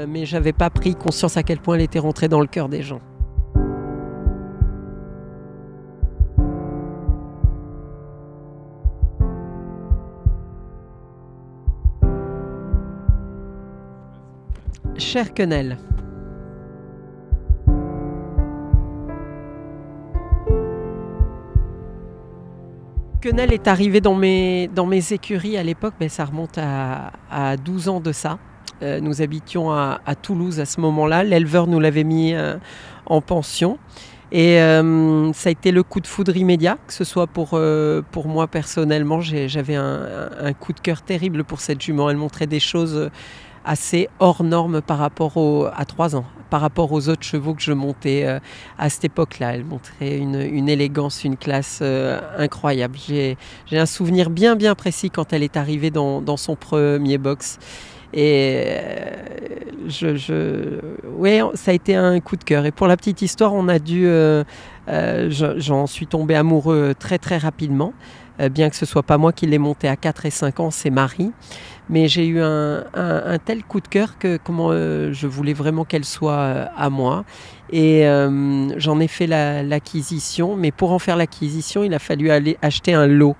Mais j'avais pas pris conscience à quel point elle était rentrée dans le cœur des gens. Cher Quenelle. Quenelle est arrivé dans mes écuries à l'époque, mais ça remonte à 12 ans de ça. Nous habitions à Toulouse à ce moment-là. L'éleveur nous l'avait mis en pension. Et ça a été le coup de foudre immédiat, que ce soit pour moi personnellement. J'avais un coup de cœur terrible pour cette jument. Elle montrait des choses assez hors normes par rapport à 3 ans, par rapport aux autres chevaux que je montais à cette époque-là. Elle montrait une élégance, une classe incroyable. J'ai un souvenir bien précis quand elle est arrivée dans son premier box. Et ouais, ça a été un coup de cœur. Et pour la petite histoire, j'en suis tombé amoureux très rapidement. Bien que ce ne soit pas moi qui l'ai monté à 4 et 5 ans, c'est Marie. Mais j'ai eu un tel coup de cœur que je voulais vraiment qu'elle soit à moi. Et j'en ai fait l'acquisition. Mais pour en faire l'acquisition, il a fallu aller acheter un lot.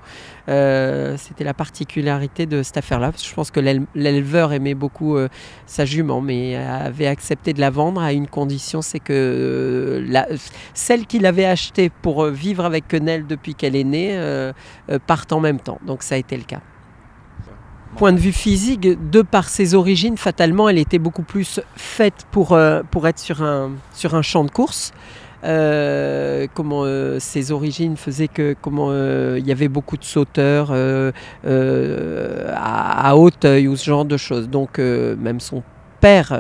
C'était la particularité de cette affaire-là. Je pense que l'éleveur aimait beaucoup sa jument, mais avait accepté de la vendre à une condition, c'est que celle qu'il avait achetée pour vivre avec Quenelle depuis qu'elle est née parte en même temps. Donc ça a été le cas. Point de vue physique, de par ses origines, fatalement, elle était beaucoup plus faite pour être sur un champ de course. Ses origines faisaient que il y avait beaucoup de sauteurs à Hauteuil ou ce genre de choses. Donc même son père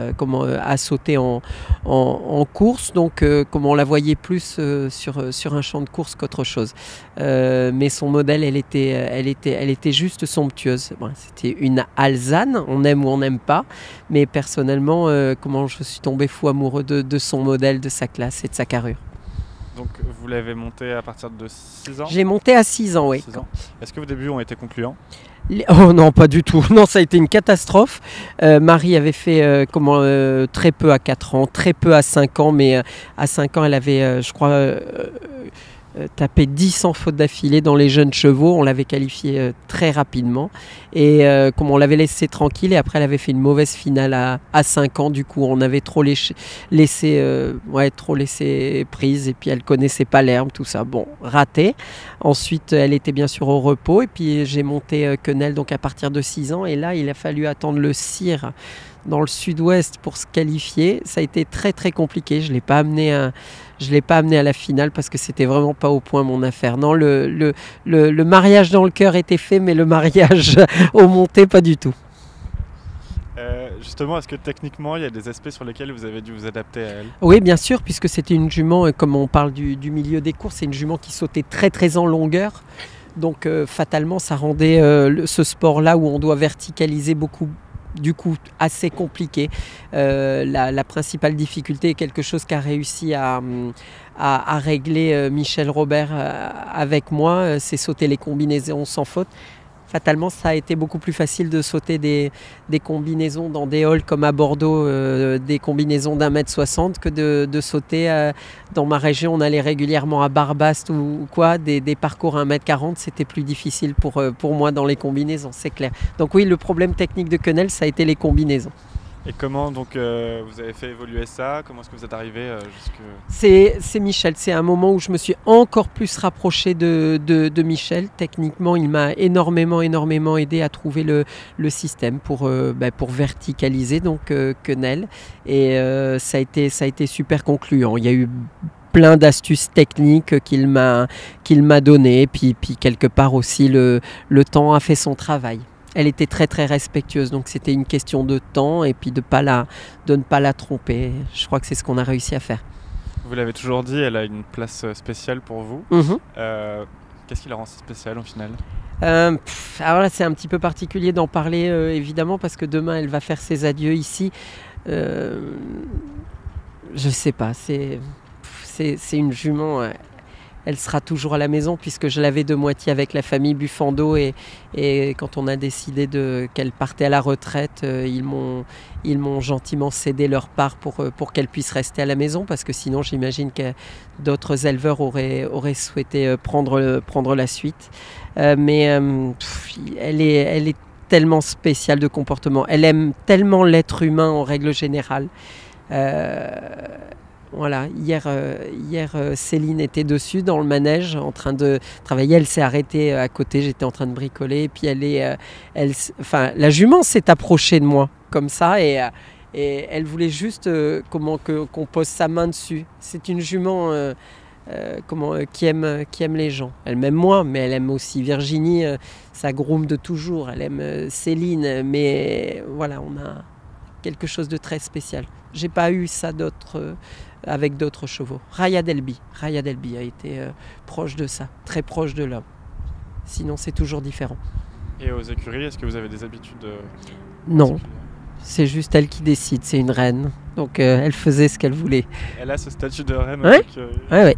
a sauté en course, donc on la voyait plus sur un champ de course qu'autre chose. Mais son modèle, elle était juste somptueuse. Bon, c'était une alezane, on aime ou on n'aime pas, mais personnellement, je suis tombé fou amoureux de son modèle, de sa classe et de sa carrure. Donc vous l'avez monté à partir de 6 ans ? J'ai monté à 6 ans, oui. 6 ans. Est-ce que vos débuts ont été concluants ? Oh non, pas du tout. Non, ça a été une catastrophe. Marie avait fait très peu à 4 ans, très peu à 5 ans, mais à 5 ans, elle avait, je crois, tapé 10 sans faute d'affilée dans les jeunes chevaux. On l'avait qualifiée très rapidement. Et on l'avait laissée tranquille, et après, elle avait fait une mauvaise finale à 5 ans. Du coup, on avait trop laissé prise, et puis elle connaissait pas l'herbe, tout ça. Bon, raté. Ensuite, elle était bien sûr au repos, et puis j'ai monté Quenelle donc à partir de 6 ans, et là, il a fallu attendre le CIR dans le sud-ouest pour se qualifier. Ça a été très compliqué. Je l'ai pas amené à la finale parce que c'était vraiment pas au point mon affaire. Non, le mariage dans le cœur était fait, mais le mariage au monté, pas du tout. Justement, est-ce que techniquement, il y a des aspects sur lesquels vous avez dû vous adapter à elle ? Oui, bien sûr, puisque c'était une jument, comme on parle du milieu des courses, c'est une jument qui sautait très en longueur. Donc fatalement, ça rendait ce sport-là où on doit verticaliser beaucoup, du coup assez compliqué. La principale difficulté est quelque chose qu'a réussi à régler Michel Robert avec moi, c'est sauter les combinaisons sans faute. Fatalement, ça a été beaucoup plus facile de sauter des combinaisons dans des halls comme à Bordeaux, des combinaisons d'1,60 m que de sauter dans ma région. On allait régulièrement à Barbaste ou quoi, des parcours à 1,40 m, c'était plus difficile pour moi dans les combinaisons, c'est clair. Donc oui, le problème technique de Quenelle, ça a été les combinaisons. Et comment donc vous avez fait évoluer ça ? Comment est-ce que vous êtes arrivé jusque... C'est Michel, c'est un moment où je me suis encore plus rapproché de Michel. Techniquement, il m'a énormément aidé à trouver le système pour verticaliser donc Quenelle. Et ça a été super concluant. Il y a eu plein d'astuces techniques qu'il m'a donné, puis quelque part aussi le temps a fait son travail. Elle était très respectueuse, donc c'était une question de temps et puis de ne pas la tromper. Je crois que c'est ce qu'on a réussi à faire. Vous l'avez toujours dit, elle a une place spéciale pour vous. Qu'est-ce qui la rend si spéciale au final ? Alors là, c'est un petit peu particulier d'en parler évidemment parce que demain elle va faire ses adieux ici. Je sais pas, c'est une jument elle sera toujours à la maison puisque je l'avais de moitié avec la famille Buffando et quand on a décidé qu'elle partait à la retraite, ils m'ont gentiment cédé leur part pour qu'elle puisse rester à la maison parce que sinon j'imagine que d'autres éleveurs auraient souhaité prendre la suite. Mais elle est tellement spéciale de comportement. Elle aime tellement l'être humain en règle générale. Voilà, hier Céline était dessus dans le manège en train de travailler. Elle s'est arrêtée à côté, j'étais en train de bricoler. Et puis la jument s'est approchée de moi comme ça et elle voulait juste qu'on pose sa main dessus. C'est une jument qui aime les gens. Elle m'aime moi, mais elle aime aussi Virginie, sa groom de toujours. Elle aime Céline, mais voilà, on a quelque chose de très spécial. J'ai pas eu ça avec d'autres chevaux. Raya Delby a été proche de ça, très proche de l'homme. Sinon, c'est toujours différent. Et aux écuries, est-ce que vous avez des habitudes Non, c'est juste elle qui décide, c'est une reine. Donc elle faisait ce qu'elle voulait. Elle a ce statut de reine. Ouais. Ouais.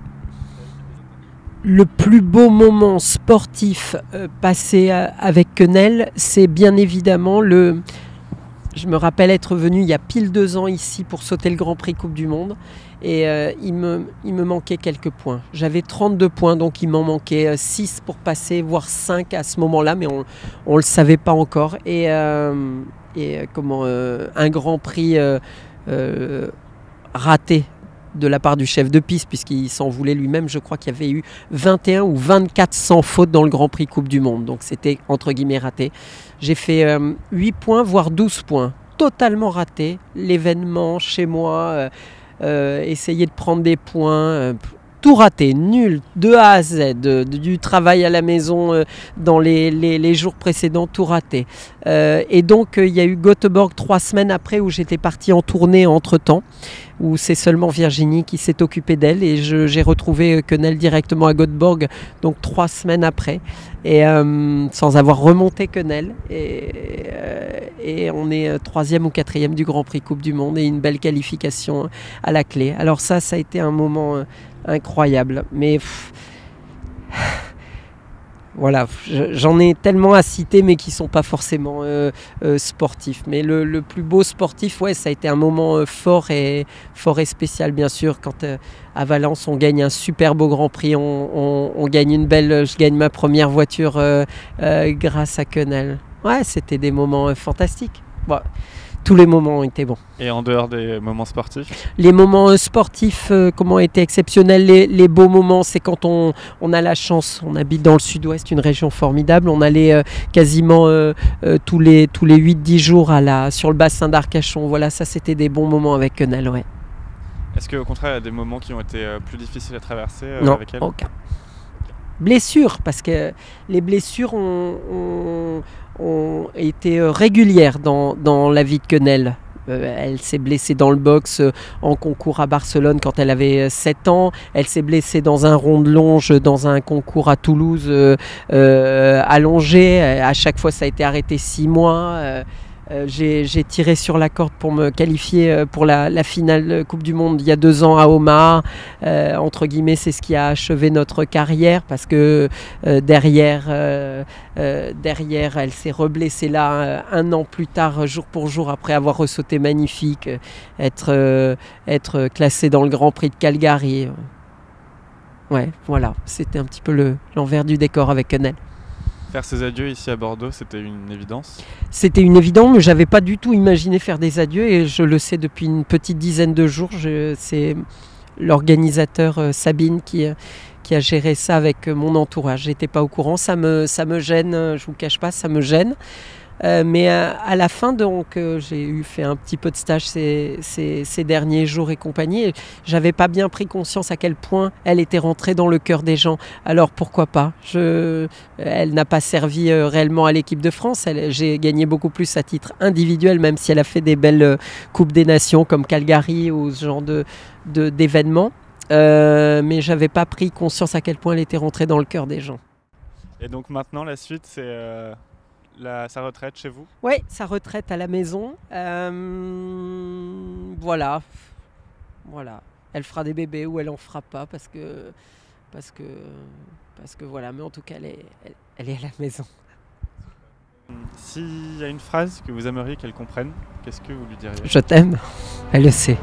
Le plus beau moment sportif passé avec Quenelle, c'est bien évidemment Je me rappelle être venu il y a pile 2 ans ici pour sauter le Grand Prix Coupe du Monde et il me manquait quelques points. J'avais 32 points, donc il m'en manquait 6 pour passer, voire 5 à ce moment-là, mais on ne le savait pas encore. Et un Grand Prix raté de la part du chef de piste, puisqu'il s'en voulait lui-même. Je crois qu'il y avait eu 21 ou 24 sans faute dans le Grand Prix Coupe du Monde. Donc c'était entre guillemets raté. J'ai fait 8 points, voire 12 points. Totalement raté. L'événement chez moi, essayer de prendre des points... tout raté, nul, de A à Z, du travail à la maison dans les jours précédents, tout raté. Et donc, il y a eu Göteborg 3 semaines après où j'étais partie en tournée entre-temps, où c'est seulement Virginie qui s'est occupée d'elle et j'ai retrouvé Quenelle directement à Göteborg, donc 3 semaines après, et sans avoir remonté Quenelle. Et on est 3e ou 4e du Grand Prix Coupe du Monde et une belle qualification à la clé. Alors ça a été un moment... incroyable, mais voilà, j'en ai tellement à citer, mais qui sont pas forcément sportifs. Mais le plus beau sportif, ouais, ça a été un moment fort et spécial, bien sûr, quand à Valence on gagne un super beau Grand Prix, on gagne je gagne ma première voiture grâce à Quenelle. Ouais, c'était des moments fantastiques. Bon. Tous les moments ont été bons. Et en dehors des moments sportifs ? Les moments sportifs, comment étaient exceptionnels. Les beaux moments, c'est quand on a la chance. On habite dans le sud-ouest, une région formidable. On allait quasiment tous les 8-10 jours sur le bassin d'Arcachon. Voilà, ça c'était des bons moments avec Quenelle, ouais. Est-ce qu'au contraire, il y a des moments qui ont été plus difficiles à traverser non, avec elle ? Non, aucun. Blessures, parce que les blessures ont été régulières dans la vie de Quenelle. Elle s'est blessée dans le box en concours à Barcelone quand elle avait 7 ans. Elle s'est blessée dans un rond de longe dans un concours à Toulouse allongé. À chaque fois, ça a été arrêté 6 mois. J'ai tiré sur la corde pour me qualifier pour la finale Coupe du Monde il y a 2 ans à Omaha. Entre guillemets, c'est ce qui a achevé notre carrière parce que derrière, elle s'est reblessée là 1 an plus tard, jour pour jour, après avoir ressauté magnifique, être classée dans le Grand Prix de Calgary. Ouais, voilà, c'était un petit peu l'envers du décor avec Quenelle. Faire ses adieux ici à Bordeaux, c'était une évidence ? C'était une évidence, mais je n'avais pas du tout imaginé faire des adieux et je le sais depuis une petite dizaine de jours. C'est l'organisateur Sabine qui a géré ça avec mon entourage. Je n'étais pas au courant, ça me gêne, je ne vous cache pas, ça me gêne. Mais à la fin, donc, j'ai fait un petit peu de stage ces derniers jours et compagnie. Et j'avais pas bien pris conscience à quel point elle était rentrée dans le cœur des gens. Alors pourquoi pas ? Elle n'a pas servi réellement à l'équipe de France. J'ai gagné beaucoup plus à titre individuel, même si elle a fait des belles Coupes des Nations comme Calgary ou ce genre d'événements. Mais j'avais pas pris conscience à quel point elle était rentrée dans le cœur des gens. Et donc maintenant, la suite, c'est... sa retraite chez vous ? Oui, sa retraite à la maison. Voilà. Elle fera des bébés ou elle en fera pas parce que parce que voilà, mais en tout cas, elle est à la maison. S'il y a une phrase que vous aimeriez qu'elle comprenne, qu'est-ce que vous lui diriez ? Je t'aime, elle le sait.